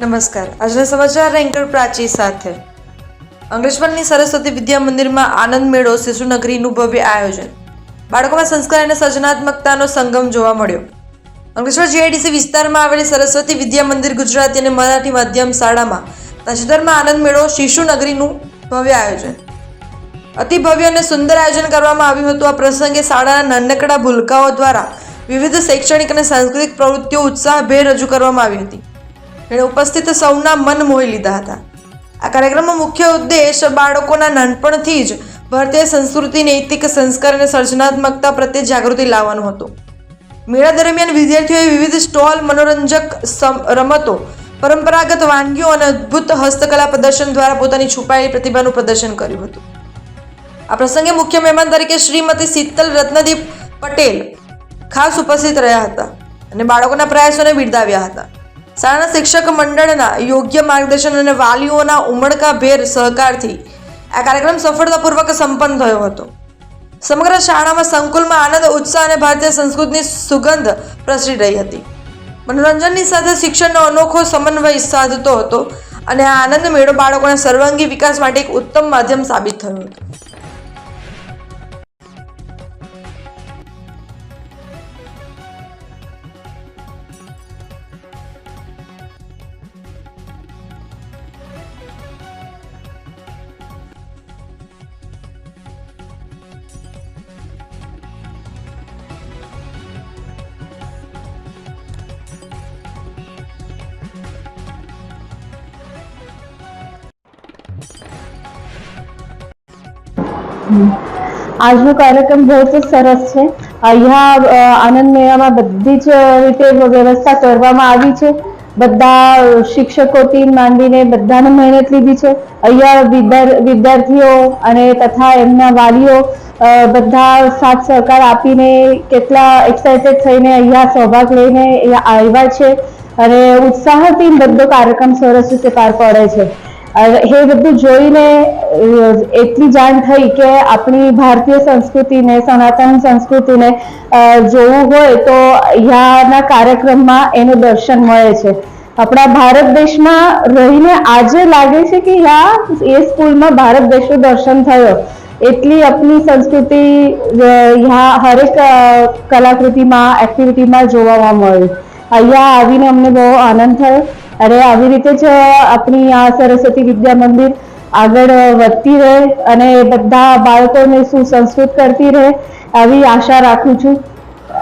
નમસ્કાર. આજના સમાચાર એન્કર પ્રાચી સાથે. અંકલેશ્વરની સરસ્વતી વિદ્યા મંદિરમાં આનંદ મેળો શિશુનગરીનું ભવ્ય આયોજન. બાળકોમાં સંસ્કાર અને સર્જનાત્મકતાનો સંગમ જોવા મળ્યો. અંકલેશ્વર જીઆઈડીસી વિસ્તારમાં આવેલી સરસ્વતી વિદ્યા મંદિર ગુજરાતી અને મરાઠી માધ્યમ શાળામાં તાજેતરમાં આનંદ મેળો શિશુનગરીનું ભવ્ય આયોજન. અતિ ભવ્ય અને સુંદર આયોજન કરવામાં આવ્યું હતું. આ પ્રસંગે શાળાના નાનકડા ભૂલકાઓ દ્વારા વિવિધ શૈક્ષણિક અને સાંસ્કૃતિક પ્રવૃત્તિઓ ઉત્સાહભેર રજૂ કરવામાં આવી હતી. એણે ઉપસ્થિત સૌના મન મોહી લીધા હતા. આ કાર્યક્રમનો મુખ્ય ઉદ્દેશ બાળકોના નાનપણથી જ ભારતીય સંસ્કૃતિ, નૈતિક સંસ્કાર અને સર્જનાત્મકતા પ્રત્યે જાગૃતિ લાવવાનો હતો. મેળા દરમિયાન વિદ્યાર્થીઓએ વિવિધ સ્ટોલ, મનોરંજક રમતો, પરંપરાગત વાનગીઓ અને અદ્ભુત હસ્તકલા પ્રદર્શન દ્વારા પોતાની છુપાયેલી પ્રતિભાનું પ્રદર્શન કર્યું હતું. આ પ્રસંગે મુખ્ય મહેમાન તરીકે શ્રીમતી શીતલ રત્નદીપ પટેલ ખાસ ઉપસ્થિત રહ્યા હતા અને બાળકોના પ્રયાસોને બિરદાવ્યા હતા. શાળાના શિક્ષક મંડળના યોગ્ય માર્ગદર્શન અને વાલીઓના ઉમળકાભેર સહકારથી આ કાર્યક્રમ સફળતાપૂર્વક સંપન્ન થયો હતો. સમગ્ર શાળામાં સંકુલમાં આનંદ, ઉત્સાહ અને ભારતીય સંસ્કૃતિની સુગંધ પ્રસરી રહી હતી. મનોરંજનની સાથે શિક્ષણનો અનોખો સમન્વય સાધતો હતો અને આ આનંદ મેળો બાળકોના સર્વાંગી વિકાસ માટે એક ઉત્તમ માધ્યમ સાબિત થયો હતો. આજનો કાર્યક્રમ બહુ જ સરસ છે. અહીંયા આનંદ મેળામાં બધી જ રીતે વ્યવસ્થા કરવામાં આવી છે. બધા શિક્ષકોથી માંડીને બધાને મહેનત લીધી છે. અહીંયા વિદ્યાર્થીઓ અને તથા એમના વાલીઓ બધા સાથ સહકાર આપીને કેટલા એક્સાઇટેડ થઈને અહીંયા સહભાગ લઈને આવ્યા છે અને ઉત્સાહથી બધો કાર્યક્રમ સરસ રીતે પાર પડે છે. એ બધું જોઈને એટલી જાણ થઈ કે આપણી ભારતીય સંસ્કૃતિને, સનાતન સંસ્કૃતિને જોવું હોય તો અહીંયાના કાર્યક્રમમાં એનું દર્શન મળે છે. આપણા ભારત દેશમાં રહીને આજે લાગે છે કે એ સ્કૂલમાં ભારત દેશનું દર્શન થયો. એટલી આપણી સંસ્કૃતિ હરેક કલાકૃતિમાં, એક્ટિવિટીમાં જોવા મળી. અહીંયા આવીને અમને બહુ આનંદ થયો. અને આવી રીતે જ આપણી આ સરસ્વતી વિદ્યા મંદિર આગળ વધતી રહે અને બધા બાળકોને સુસંસ્કૃત કરતી રહે આવી આશા રાખું છું.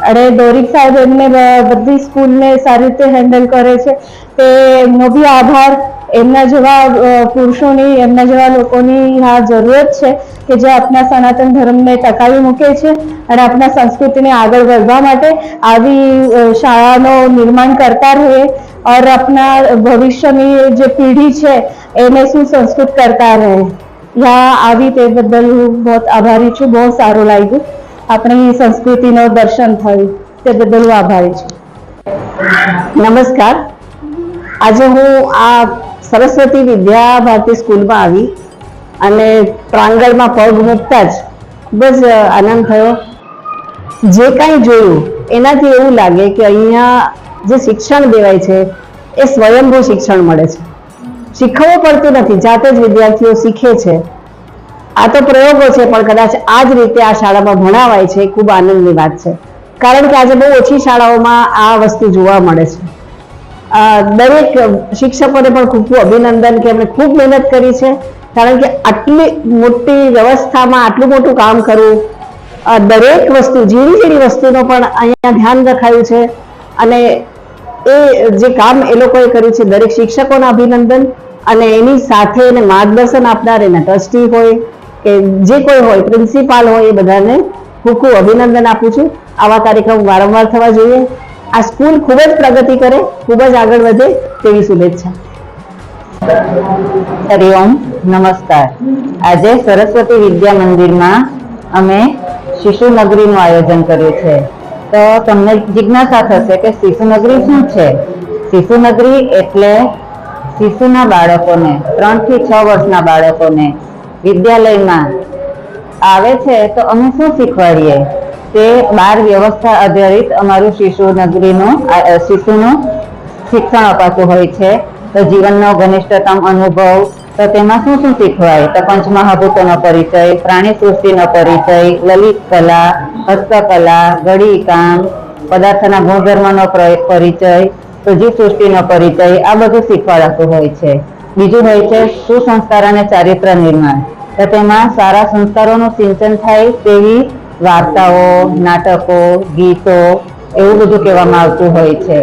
અને દોરીક સાહેબ એમને બધી સ્કૂલને સારી રીતે હેન્ડલ કરે છે તે એમનો બી આભાર. એમના જેવા પુરુષોની, એમના જેવા લોકોની આ જરૂરત છે કે જે આપણા સનાતન ધર્મને ટકાવી મૂકે છે અને આપણા સંસ્કૃતિને આગળ વધવા માટે આવી શાળાનું નિર્માણ કરતા રહે और अपना भविष्य में जो पीढ़ी है એને સુસંસ્કૃત કરતા રહે. यहाँ આવી તે બદલ હું बहुत આભારી છું. બહુ સારું લાગ્યું. આપણી સંસ્કૃતિનો દર્શન થયું તે બદલ હું આભારી છું. નમસ્કાર. આજે હું આ સરસ્વતી વિદ્યા ભારતી સ્કૂલમાં આવી અને પ્રાંગણમાં પગ મૂકતા જ ખૂબ જ આનંદ થયો. જે કાંઈ જોયું એનાથી એવું લાગે કે અહીંયા જે શિક્ષણ દેવાય છે એ સ્વયંભૂ શિક્ષણ મળે છે. શીખવવું પડતું નથી, જાતે જ વિદ્યાર્થીઓ શીખે છે. આ તો પ્રયોગો છે પણ કદાચ આ જ રીતે આ શાળામાં ભણાવાય છે. ખૂબ આનંદની વાત છે કારણ કે આજે બહુ ઓછી શાળાઓમાં આ વસ્તુ જોવા મળે છે. દરેક શિક્ષકોને પણ ખૂબ ખૂબ અભિનંદન કે એમણે ખૂબ મહેનત કરી છે કારણ કે આટલી મોટી વ્યવસ્થામાં આટલું મોટું કામ કરવું, દરેક વસ્તુ ઝીણી ઝીણી વસ્તુનો પણ અહીંયા ધ્યાન રખાયું છે અને એ જે કામ એ લોકોએ કર્યું છે દરેક શિક્ષકોને અભિનંદન. અને એની સાથે એને માર્ગદર્શન આપનાર એના ટ્રસ્ટી હોય કે જે કોઈ હોય, પ્રિન્સિપાલ હોય, એ બધાને ખૂબ ખૂબ અભિનંદન આપું છું. આવા કાર્યક્રમ વારંવાર થવા જોઈએ. આ સ્કૂલ ખૂબ જ પ્રગતિ કરે, ખૂબ જ આગળ વધે તેવી શુભેચ્છા. હરિઓમ, નમસ્કાર. આજે સરસ્વતી વિદ્યા મંદિરમાં અમે શિશુનગરીનું આયોજન કર્યું છે. તો તમને જિજ્ઞાસા થશે કે શિશુનગરી શું છે? શિશુનગરી એટલે શિશુના બાળકોને, 3 થી 6 વર્ષના બાળકોને વિદ્યાલયમાં આવે છે તો અમે શું શીખવાડીએ? તે બાર વ્યવસ્થા આધારિત અમારું શિશુનું શિક્ષણ અપાતું હોય છે. તો જીવનનો ઘનિષ્ઠતમ અનુભવ, તો તેમાં શું શું શીખવાય? તો પંચમહાભૂતોનો પરિચય, પ્રાણી સૃષ્ટિનો પરિચય, લલિત કલા, હસ્તકલા, ઘડીકામ, પદાર્થના ગુણધર્મનો પરિચય, તો જીવ સૃષ્ટિનો પરિચય, આ બધું શીખવાડાતું હોય છે. બીજું હોય છે સુસંસ્કાર અને ચારિત્ર નિર્માણ, તો તેમાં સારા સંસ્કારોનું સિંચન થાય તેવી વાર્તાઓ, નાટકો, ગીતો, એવું બધું કહેવામાં આવતું હોય છે.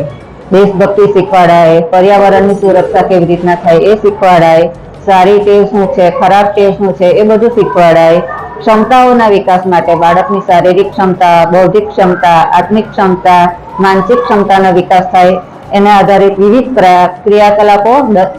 દેશભક્તિ શીખવાડાય, પર્યાવરણની સુરક્ષા કેવી રીતના થાય એ શીખવાડાય, સારી ટેવ શું છે, ખરાબ ટેવ શું છે એ બધું શીખવાડાય. ક્ષમતાઓના વિકાસ માટે બાળકની શારીરિક ક્ષમતા, બૌદ્ધિક ક્ષમતા, આત્મિક ક્ષમતા, માનસિક ક્ષમતાનો વિકાસ થાય, એને આધારિત વિવિધ ક્રિયાકલાપો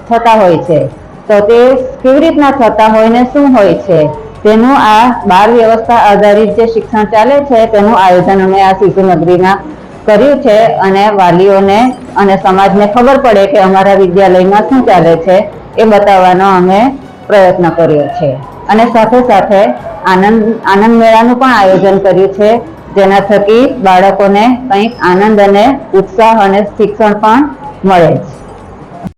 થતા હોય છે. તો તે કેવી રીતના થતા હોય ને શું હોય છે તેનું આ બાળ વ્યવસ્થા આધારિત જે શિક્ષણ ચાલે છે તેનું આયોજન અમે આ શિશુ નગરીમાં કર્યું છે, અને વાલીઓને અને સમાજને ખબર પડે કે અમારા વિદ્યાલયમાં શું ચાલે છે એ બતાવવાનો અમે પ્રયત્ન કર્યો છે. અને સાથે સાથે આનંદ મેળાનું પણ આયોજન કર્યું છે, જેના થકી બાળકોને કંઈક આનંદ અને ઉત્સાહ અને શિક્ષણ પણ મળે છે.